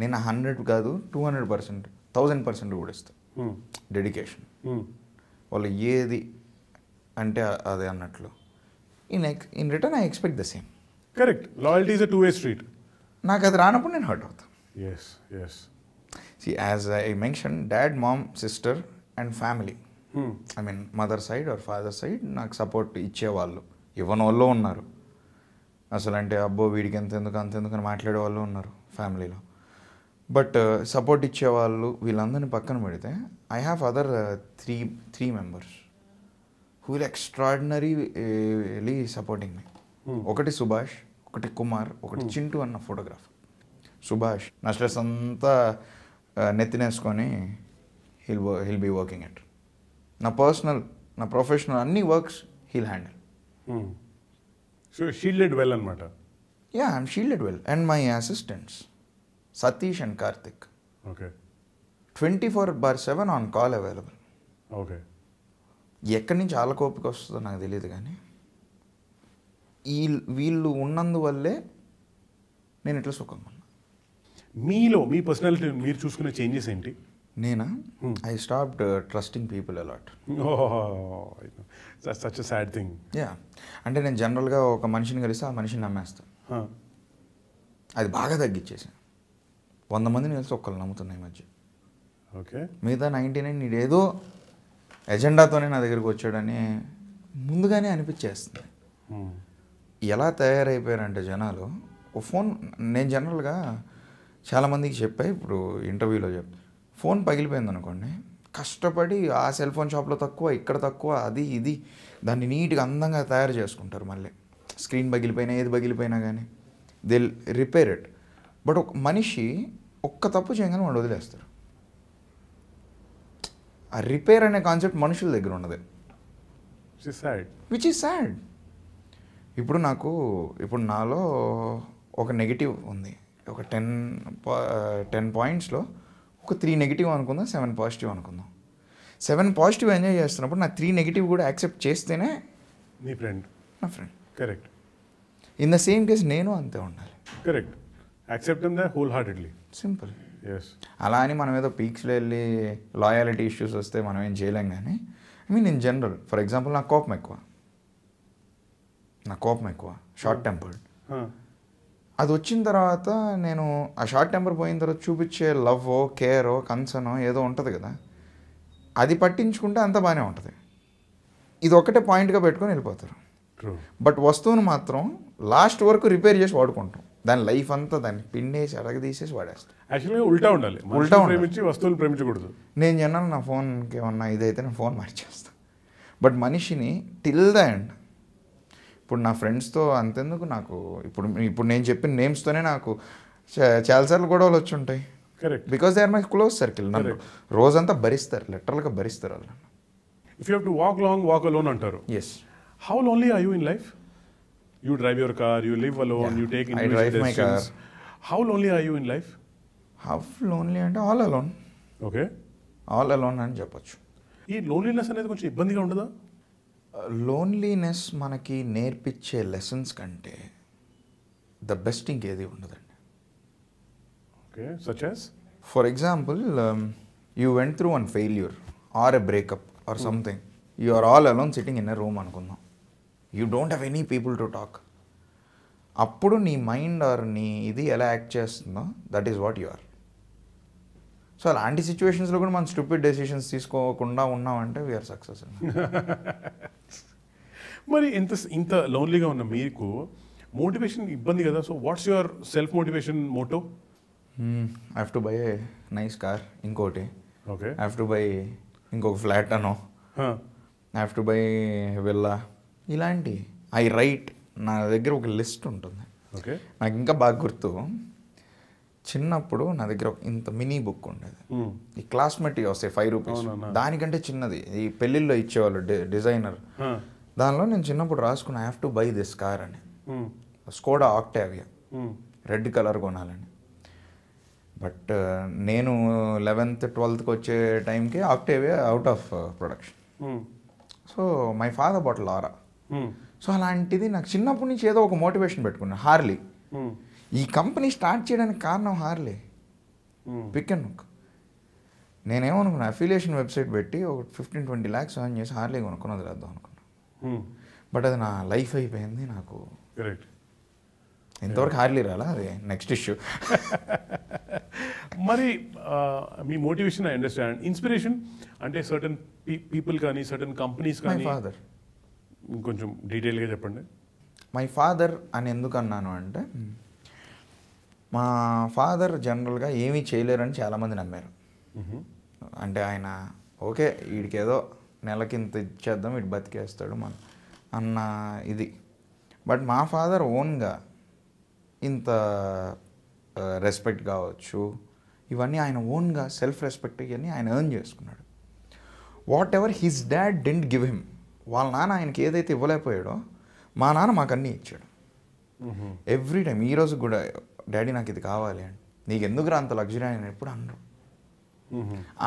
నేను 100 కాదు 200%, 1000% కూడా ఇస్తాను డెడికేషన్. వాళ్ళు ఏది అంటే అది అన్నట్లు. In return I expect the same. Correct. Loyalty is a two way street. నాకు అది రానప్పుడు నేను హర్ట్ అవుతాను. Yes yes. See as I mention, dad, mom, sister and family, I mean mother side or father side నాకు support ఇచ్చేవాళ్ళు, ఇవ్వని వాళ్ళు ఉన్నారు. అసలు అంటే అబ్బో వీడికి అంతెందుకు అని మాట్లాడే వాళ్ళు ఉన్నారు ఫ్యామిలీలో. బట్ సపోర్ట్ ఇచ్చేవాళ్ళు వీళ్ళందరినీ పక్కన పెడితే I have other three members who will extraordinarily supporting me. ఒకటి సుభాష్, ఒకటి కుమార్, ఒకటి చింటూ అన్న ఫోటోగ్రాఫర్. సుభాష్ నా స్ట్రెస్ అంతా నెత్తినేసుకొని హిల్ బీ వర్కింగ్ ఎట్. నా పర్సనల్, నా ప్రొఫెషనల్ అన్ని works he'll handle. So shielded well అనమాట. Yeah, I'm shielded well. And my assistants Satish and Karthik, okay, 24/7 on call available. Okay. ఎక్కడి నుంచి వాళ్ళ కోపిక వస్తుందో నాకు తెలియదు, కానీ వీళ్ళు ఉన్నందువల్లే నేను ఇట్లా సుఖంగా ఉన్నా. మీలో మీ పర్సనాలిటీ మీరు చూసుకునే చేంజెస్ ఏంటి? నేనా? I stopped trusting people a lot. Such a sad thing. Yeah, అంటే నేను జనరల్గా ఒక మనిషిని కలిస్తే ఆ మనిషిని నమ్మేస్తాను. అది బాగా తగ్గించేసాను. 100 మందిని కలిసి ఒక్కళ్ళు నమ్ముతున్నాయి ఈ మధ్య. ఓకే. మిగతా 99 నీడేదో ఎజెండాతోనే నా దగ్గరికి వచ్చాడని ముందుగానే అనిపించేస్తుంది. ఎలా తయారైపోయారంటే జనాలు ఓ ఫోన్, నేను జనరల్గా చాలామందికి చెప్పా, ఇప్పుడు ఇంటర్వ్యూలో ఫోన్ పగిలిపోయింది అనుకోండి, కష్టపడి ఆ సెల్ ఫోన్ షాప్లో తక్కువ, ఇక్కడ తక్కువ, అది ఇది దాన్ని నీట్గా అందంగా తయారు చేసుకుంటారు. మళ్ళీ స్క్రీన్ పగిలిపోయినా ఏది పగిలిపోయినా కానీ దే రిపేర్ ఇట్. బట్ ఒక మనిషి ఒక్క తప్పు చేయగానే వాడు వదిలేస్తారు. ఆ రిపేర్ అనే కాన్సెప్ట్ మనుషుల దగ్గర ఉన్నది, విచ్ ఈస్ సాడ్. ఇప్పుడు నాలో ఒక నెగిటివ్ ఉంది. ఒక 10 పాయింట్స్లో ఒక 3 నెగిటివ్ అనుకుందాం, 7 పాజిటివ్ అనుకుందాం. 7 పాజిటివ్ ఎంజాయ్ చేస్తున్నప్పుడు నా 3 నెగిటివ్ కూడా యాక్సెప్ట్ చేస్తేనే నీ ఫ్రెండ్, నా friend. Correct. In the same case నేను అంతే ఉండాలి. Correct. Accept them whole heartedly. Simple. Yes. అలా అని మనం ఏదో పీక్స్లో వెళ్ళి లాయాలిటీ ఇష్యూస్ వస్తే మనం ఏం చేయలేం. కానీ I mean in general, for example నాకు కోపం ఎక్కువ, షార్ట్ టెంపర్డ్. అది వచ్చిన తర్వాత నేను ఆ షార్ట్ టెంపర్ పోయిన తర్వాత చూపించే లవ్వో, కేరో, కన్సర్నో ఏదో ఉంటుంది కదా, అది పట్టించుకుంటే అంత బాగానే ఉంటుంది. ఇది ఒకటే పాయింట్గా పెట్టుకొని వెళ్ళిపోతారు. బట్ వస్తువును మాత్రం లాస్ట్ వరకు రిపేర్ చేసి వాడుకుంటాం. దాని లైఫ్ అంతా దాన్ని పిండేసి అడగదీసేసి వాడేస్తాం. యాక్చువల్గా ఉల్టా ఉండాలి, ప్రేమించి వస్తువులు ప్రేమించకూడదు. నేను జనాలు నా ఫోన్కి ఏమన్నా ఇదైతే నేను ఫోన్ మార్చేస్తాను. బట్ మనిషిని టిల్ ద ఎండ్, ఇప్పుడు నా ఫ్రెండ్స్తో అంతెందుకు, నాకు ఇప్పుడు నేను చెప్పిన నేమ్స్తోనే నాకు చాలాసార్లు గొడవలు వచ్చి ఉంటాయి. Correct. Because they are my close circle. నన్ను రోజంతా భరిస్తారు, లిటరల్గా భరిస్తారు వాళ్ళు. If you have to walk long, walk alone అంటారు. Yes. How lonely are you in life? You drive your car, you live alone, you take individual decisions. I drive my car. How lonely are you in life? How lonely అంటే all alone. Okay. All alone అని చెప్పొచ్చు. ఈ loneliness అనేది కొంచెం ఇబ్బందిగా ఉండదా? Loneliness మనకి నేర్పించే లెసన్స్ కంటే ద బెస్ట్ ఇంకేది ఉండదండి. Okay. Such as? For example, you went through one failure or a breakup or something, you are all alone sitting in a room అనుకుందాం. You don't have any people to talk. అప్పుడు నీ mind or నీ ఇది ఎలా act చేస్తుందో that is what you are. So అలాంటి సిచ్యువేషన్స్లో కూడా మనం స్టూపిడ్ డెసిషన్స్ తీసుకోకుండా ఉన్నామంటే వీఆర్ సక్సెస్. మరి ఇంత లోన్లీగా ఉన్న మీకు మోటివేషన్ ఇబ్బంది కదా. So what's your self motivation motto? I have to buy a nice car, ఇంకోటి okay, I have to buy ఇంకొక ఫ్లాట్ అనో, I have to buy villa, ఇలాంటి. ఐ రైట్, నా దగ్గర ఒక లిస్ట్ ఉంటుంది. ఓకే. నాకు ఇంకా బాగా గుర్తు, చిన్నప్పుడు నా దగ్గర ఇంత మినీ బుక్ ఉండేది. ఈ క్లాస్మేట్ వస్తాయి 5 రూపీస్, దానికంటే చిన్నది, ఈ పెళ్ళిళ్ళలో ఇచ్చేవాళ్ళు డిజైనర్. దానిలో నేను చిన్నప్పుడు రాసుకున్నా, I have to buy this car అని. స్కోడా ఆక్టావియా, రెడ్ కలర్ కొనాలని. బట్ నేను 11th 12th వచ్చే టైంకి Octavia out of production. So my father bought Laura. So అలాంటిది నాకు చిన్నప్పటి నుంచి ఏదో ఒక మోటివేషన్ పెట్టుకున్నా. హార్లీ, ఈ కంపెనీ స్టార్ట్ చేయడానికి కారణం హార్లీ. Pick and hook. నేనేమనుకున్నా, అఫిలియేషన్ వెబ్సైట్ పెట్టి ఒక 15-20 lakhs earn చేసి హార్లీ కొనుక్కున్నది వదిలేద్దాం అనుకున్నా. బట్ అది నా లైఫ్ అయిపోయింది. నాకు ఇంతవరకు హార్లీ రాలా, అది నెక్స్ట్ ఇష్యూ. మరి మీ మోటివేషన్ ఐ అండర్స్టాండ్. ఇన్స్పిరేషన్ అంటే సర్టన్ పీపుల్ కానీ సర్టన్ కంపెనీస్ కానీ? My father. ఇంకొంచెం డీటెయిల్గా చెప్పండి. మై ఫాదర్ అని ఎందుకు అన్నాను అంటే, మా ఫాదర్ జనరల్గా ఏమీ చేయలేరని చాలామంది నమ్మారు. అంటే ఆయన ఓకే వీడికేదో నెలకింత ఇచ్చేద్దాం, వీడు బతికేస్తాడు అన్న ఇది. బట్ మా ఫాదర్ ఓన్గా ఇంత రెస్పెక్ట్ కావచ్చు, ఇవన్నీ ఆయన ఓన్గా సెల్ఫ్ రెస్పెక్ట్ ఇవన్నీ ఆయన ఎర్న్ చేసుకున్నాడు. What ever his dad didn't give him. వాళ్ళ నాన్న ఆయనకి ఏదైతే ఇవ్వలేకపోయాడో మా నాన్న మాకు అన్నీ ఇచ్చాడు. ఎవ్రీ టైం, ఈరోజు కూడా డాడీ నాకు ఇది కావాలి అని, నీకు ఎందుకు రా అంత లగ్జరీ ఆయన ఎప్పుడు అన్నారు.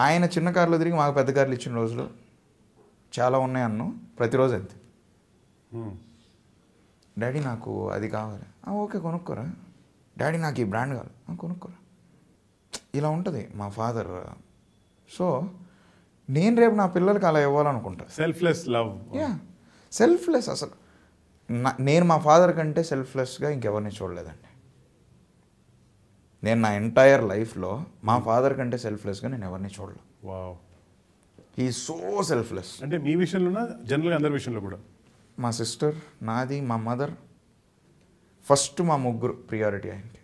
ఆయన చిన్న కార్లో తిరిగి మాకు పెద్ద కార్లు ఇచ్చిన రోజులు చాలా ఉన్నాయి అన్ను. ప్రతిరోజు అంతే, డాడీ నాకు అది కావాలి, ఓకే కొనుక్కోరా. డాడీ నాకు ఈ బ్రాండ్ కావాలి, కొనుక్కోరా. ఇలా ఉంటుంది మా ఫాదర్. సో నేను రేపు నా పిల్లలకి అలా ఇవ్వాలనుకుంటా. Selfless love. Yeah, selfless. అసలు నేను మా ఫాదర్ కంటే సెల్ఫ్లెస్గా ఇంకెవరిని చూడలేదండి. నేను నా ఎంటైర్ లైఫ్లో మా ఫాదర్ కంటే సెల్ఫ్లెస్గా నేను ఎవరిని చూడలేదు. Wow, he so selfless. అంటే మీ విషయంలో జనరల్గా అందరి విషయంలో కూడా? మా సిస్టర్, నాది, మా మదర్, ఫస్ట్ మా ముగ్గురు ప్రియారిటీ ఆయనకి.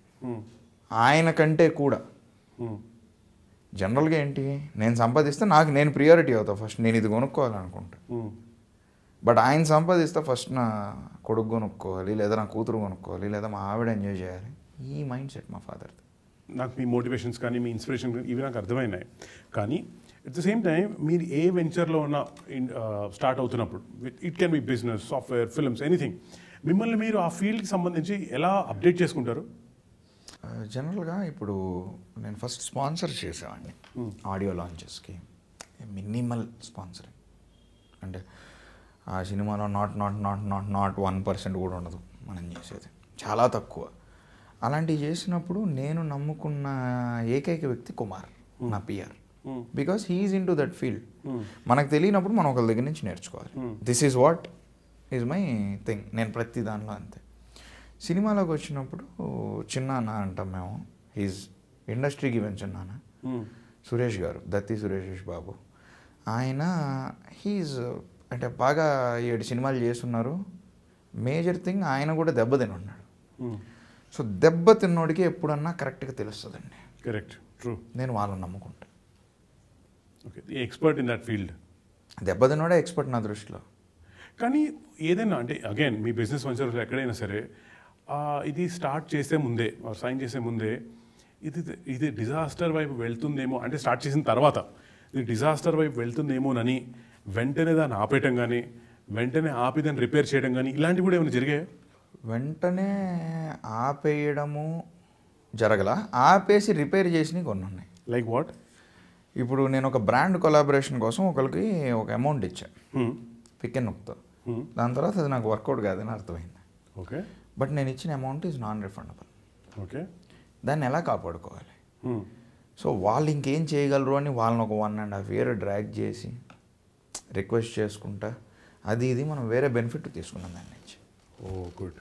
ఆయన కంటే కూడా జనరల్గా ఏంటి, నేను సంపాదిస్తే నేను ప్రియారిటీ అవుతా ఫస్ట్, నేను ఇది కొనుక్కోవాలనుకుంటా. బట్ ఆయన సంపాదిస్తే ఫస్ట్ నా కొడుకు కొనుక్కోవాలి, లేదా నా కూతురు కొనుక్కోవాలి, లేదా మా ఆవిడ ఎంజాయ్ చేయాలి. ఈ మైండ్ సెట్ మా ఫాదర్ది. నాకు మీ మోటివేషన్స్ కానీ మీ ఇన్స్పిరేషన్ ఇవి నాకు అర్థమైనాయి. కానీ అట్ ద సేమ్ టైం మీరు ఏ వెంచర్లో ఉన్న స్టార్ట్ అవుతున్నప్పుడు, it can be business, software, films, anything, మిమ్మల్ని మీరు ఆ ఫీల్డ్కి సంబంధించి ఎలా అప్డేట్ చేసుకుంటారు? జనరల్గా ఇప్పుడు నేను ఫస్ట్ స్పాన్సర్ చేసేవాడిని ఆడియో లాంచెస్కి. మినిమల్ స్పాన్సరింగ్ అంటే ఆ సినిమాలో నాట్ 1% కూడా ఉండదు మనం చేసేది, చాలా తక్కువ. అలాంటివి చేసినప్పుడు నేను నమ్ముకున్న ఏకైక వ్యక్తి కుమార్, నా PR. Because he's into that field. మనకు తెలియనప్పుడు మనం ఒకరి దగ్గర నుంచి నేర్చుకోవాలి. This is what is my thing. నేను ప్రతి దానిలో అంతే. సినిమాలోకి వచ్చినప్పుడు చిన్న అన్న అంటాం మేము, హీజ్ ఇండస్ట్రీకి పెంచున్నాన్న, సురేష్ గారు, దత్తి సురేష్ బాబు. ఆయన హీజ్ అంటే బాగా 7 సినిమాలు చేస్తున్నారు. మేజర్ థింగ్ ఆయన కూడా దెబ్బతిని ఉన్నాడు. సో దెబ్బ తిన్నోడికి ఎప్పుడన్నా కరెక్ట్గా తెలుస్తుందండి. Correct, true. నేను వాళ్ళని నమ్ముకుంటా. Okay, expert in that field. దెబ్బతిన్నోడే ఎక్స్పర్ట్ నా దృష్టిలో. కానీ ఏదైనా అంటే అగైన్ మీ బిజినెస్ వెంచర్స్ ఎక్కడైనా సరే ఇది స్టార్ట్ చేసే ముందే, సైన్ చేసే ముందే ఇది డిజాస్టర్ వైపు వెళ్తుందేమో, అంటే స్టార్ట్ చేసిన తర్వాత ఇది డిజాస్టర్ వైపు వెళ్తుందేమోనని వెంటనే దాన్ని ఆపేయటం కానీ, వెంటనే ఆపి దాన్ని రిపేర్ చేయడం కానీ, ఇలాంటివి కూడా ఏమైనా జరిగాయా? వెంటనే ఆపేయడము జరగల, ఆపేసి రిపేర్ చేసినవి కొన్ని ఉన్నాయి. Like what? ఇప్పుడు నేను ఒక బ్రాండ్ కొలాబరేషన్ కోసం ఒకరికి ఒక అమౌంట్ ఇచ్చాను, పిక్ అండ్ నొక్తో. దాని తర్వాత అది నాకు వర్కౌట్ కాదని అర్థమైంది. ఓకే. బట్ నేను ఇచ్చిన amount is non refundable. Okay. దాన్ని ఎలా కాపాడుకోవాలి? సో వాళ్ళు ఇంకేం చేయగలరు అని వాళ్ళని ఒక 1.5 year డ్రాగ్ చేసి రిక్వెస్ట్ చేసుకుంటా అది ఇది మనం వేరే బెనిఫిట్ తీసుకున్నాం దాని నుంచి. ఓ గుడ్.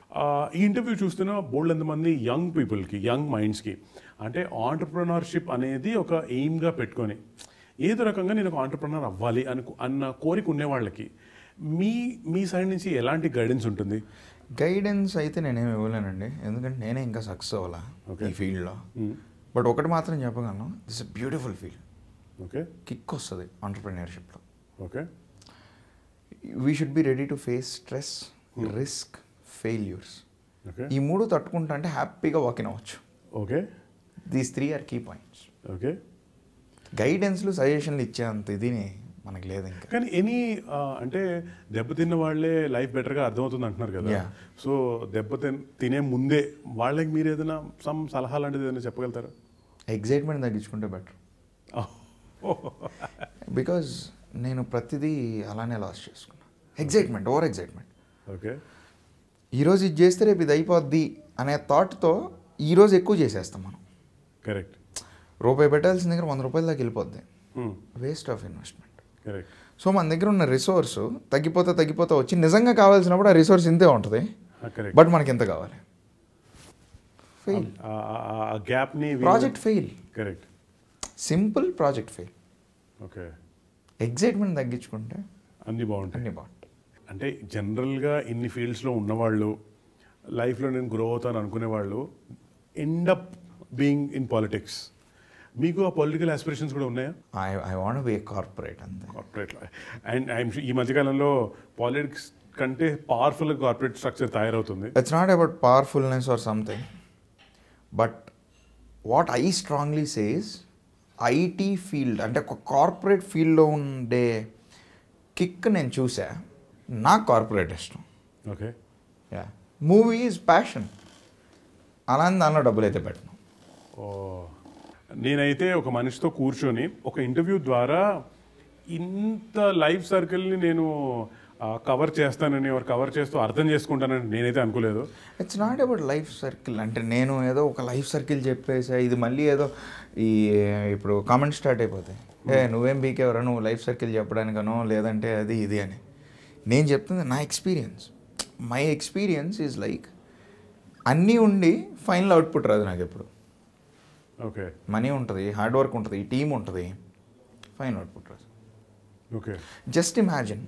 ఈ ఇంటర్వ్యూ చూస్తున్న బోల్డ్ ఎంతమంది యంగ్ పీపుల్కి, యంగ్ మైండ్స్కి, అంటే ఆంటర్ప్రెనర్షిప్ అనేది ఒక ఎయిమ్గా పెట్టుకొని ఏదో రకంగా నేను ఒక ఆంటర్ప్రెనర్ అవ్వాలి అన్న కోరిక ఉండే వాళ్ళకి మీ సైడ్ నుంచి ఎలాంటి గైడెన్స్ ఉంటుంది? గైడెన్స్ అయితే నేనేమి ఇవ్వలేనండి, ఎందుకంటే నేనే ఇంకా సక్సెస్ అవ్వాలా ఈ ఫీల్డ్లో. బట్ ఒకటి మాత్రం చెప్పగలను, this a beautiful field. Okay. Kick వస్తుంది ఆంటర్ప్రెన్యూర్షిప్లో. Okay. We should be ready to face stress, risk, failures. Okay. ఈ 3 తట్టుకుంటా అంటే హ్యాపీగా వాకిన్ అవ్వచ్చు. Okay. These 3 are key points. Okay. గైడెన్స్లు, సజెషన్లు ఇచ్చేంత ఇది మనకు లేదు ఇంకా. కానీ అంటే దెబ్బతిన్న వాళ్ళే లైఫ్ బెటర్గా అర్థమవుతుంది అంటున్నారు కదా. సో తినే ముందే వాళ్ళకి మీరు ఏదైనా సలహా లాంటిది ఏదైనా చెప్పగలుగుతారా? ఎగ్జైట్మెంట్ తగ్గించుకుంటే బెటర్. బికాజ్ నేను ప్రతిదీ అలానే లాస్ చేసుకున్నాను. Excitement, over excitement. ఓకే. ఈరోజు ఇది చేస్తే రేపు ఇది అయిపోద్ది అనే థాట్తో ఈరోజు ఎక్కువ చేసేస్తాం మనం. కరెక్ట్. రూపాయి పెట్టాల్సిన దగ్గర 100 రూపాయల దాకా వెళ్ళిపోద్ది. Waste of investment. Correct. So మన దగ్గర ఉన్న రిసోర్స్ తగ్గిపోతా వచ్చి నిజంగా కావాల్సినప్పుడు ఆ రిసోర్స్ ఇంతే ఉంటుంది. బట్ మనకి ఎంత కావాలి? Fail. Project fail. Correct. Simple project fail. Okay. Excitement తగ్గించుకుంటే అన్నీ బాగుంటాయి. అంటే జనరల్గా ఇన్ని ఫీల్డ్స్లో ఉన్నవాళ్ళు, లైఫ్లో నేను గ్రో అవుతాను అనుకునే వాళ్ళు ఎండప్ బీయింగ్ ఇన్ పాలిటిక్స్. మీకు ఆ పొలిటికల్ ఆస్పిరేషన్స్ కూడా ఉన్నాయా? I want be a corporate అంతే. కార్పొరేట్లో అండ్ ఈ మధ్యకాలంలో పాలిటిక్స్ కంటే పవర్ఫుల్ కార్పొరేట్ స్ట్రక్చర్ తయారవుతుంది. It's not about powerfulness or something, but what I strongly says, IT field అంటే ఒక కార్పొరేట్ ఫీల్డ్లో ఉండే కిక్ నేను చూసా. నాకు కార్పొరేట్ ఇష్టం. ఓకే. మూవీ ఈజ్ ప్యాషన్, అలానే దానిలో డబ్బులు అయితే పెట్టను. నేనైతే ఒక మనిషితో కూర్చొని ఒక ఇంటర్వ్యూ ద్వారా ఇంత లైఫ్ సర్కిల్ని నేను కవర్ చేస్తానని, కవర్ చేస్తూ అర్థం చేసుకుంటానని నేనైతే అనుకోలేదు. It's not about life circle. అంటే నేను ఏదో ఒక లైఫ్ సర్కిల్ చెప్పేసా, ఇది మళ్ళీ ఏదో ఇప్పుడు కామెంట్ స్టార్ట్ అయిపోతాయి, నువ్వేం బీకేవరా నువ్వు లైఫ్ సర్కిల్ చెప్పడానికనో లేదంటే అది ఇది అని. నేను చెప్తుంది నా experience. My experience is like అన్నీ ఉండి ఫైనల్ అవుట్పుట్ రాదు నాకు ఎప్పుడు. ఓకే. మనీ ఉంటుంది, హార్డ్ వర్క్ ఉంటుంది, టీమ్ ఉంటుంది, ఫైనల్ అవుట్పుట్ రాదు. Okay. Just imagine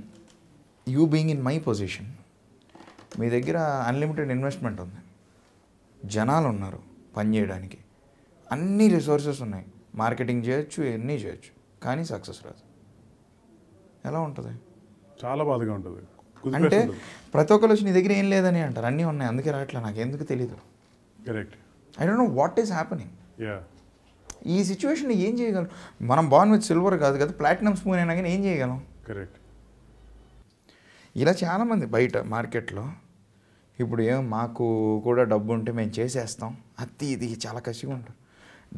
you being in my position. మీ దగ్గర అన్లిమిటెడ్ ఇన్వెస్ట్మెంట్ ఉంది, జనాలు ఉన్నారు పని చేయడానికి, అన్ని రిసోర్సెస్ ఉన్నాయి, మార్కెటింగ్ చేయొచ్చు, ఎన్ని చేయొచ్చు, కానీ సక్సెస్ రాదు. ఎలా ఉంటుంది? చాలా బాధగా ఉంటుంది. అంటే ప్రతి ఒక్కరు వచ్చి నీ దగ్గర ఏం లేదని అంటారు, అన్నీ ఉన్నాయి అందుకే రావట్లే, నాకు ఎందుకు తెలీదు. Correct. I don't know what is happening. Yeah, ఈ సిచ్యువేషన్ ఏం చేయగలం? మనం బాన్ విత్ సిల్వర్ కాదు కదా, ప్లాటినం స్పూన్ అయినా కానీ ఏం చేయగలం? కరెక్ట్. ఇలా చాలామంది బయట మార్కెట్లో ఇప్పుడు మాకు కూడా డబ్బు ఉంటే మేము చేసేస్తాం, అది ఇది చాలా కసిగా ఉంటారు.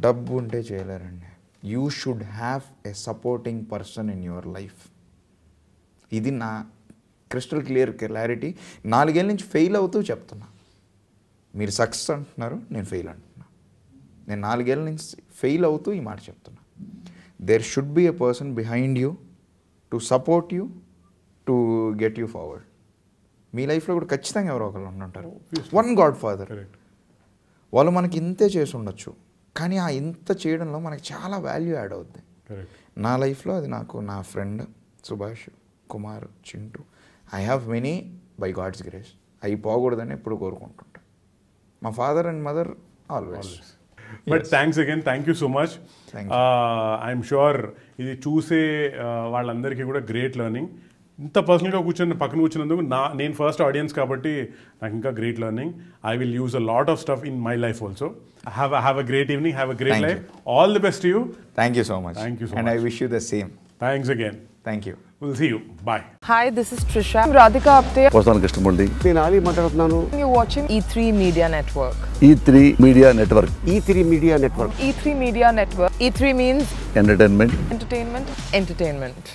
డబ్బు ఉంటే చేయలేరండి. You should have a supporting person in your life. ఇది నా క్రిస్టల్ క్లారిటీ. 4 ఏళ్ళ నుంచి ఫెయిల్ అవుతూ చెప్తున్నా. మీరు సక్సెస్ అంటున్నారు, నేను ఫెయిల్ అంటున్నా. నేను 4 ఏళ్ళ నుంచి ఫెయిల్ అవుతూ ఈ మాట చెప్తున్నా. There should be a person behind you to support you, to get you forward. మీ లైఫ్లో కూడా ఖచ్చితంగా ఎవరో ఒకరు ఉంటారు. One godfather. వాళ్ళు మనకి ఇంతే చేసి ఉండొచ్చు, కానీ ఆ ఇంత చేయడంలో మనకి చాలా వాల్యూ యాడ్ అవుద్ది. నా లైఫ్లో అది నాకు నా friend Subhash, Kumar, Chintu, I have many by God's grace. అవి పోకూడదని ఎప్పుడు కోరుకుంటుంటా. మా father and mother always. But thanks again, thank you so much. I'm sure ఇది చూసే వాళ్ళందరికీ కూడా గ్రేట్ లెర్నింగ్. ఇంత పర్సనల్గా పక్కన కూర్చున్నందుకు నేను ఫస్ట్ ఆడియన్స్ కాబట్టి నాకు ఇంకా great learning. I will use a lot of stuff in my life also. Have a great evening, have a great life. All the best to you. Thank you so much. Thank you so and much. I wish you the same. Thanks again. Thank you. We'll see you. Bye. Hi, this is Trisha. I'm Radhika Apte. Posani Krishnamurthy. నేను ఆలీ మాట్లాడుతున్నాను. You're watching E3 Media Network. E3 media network. E3 media network. E3 Media Network. E3 means entertainment. entertainment.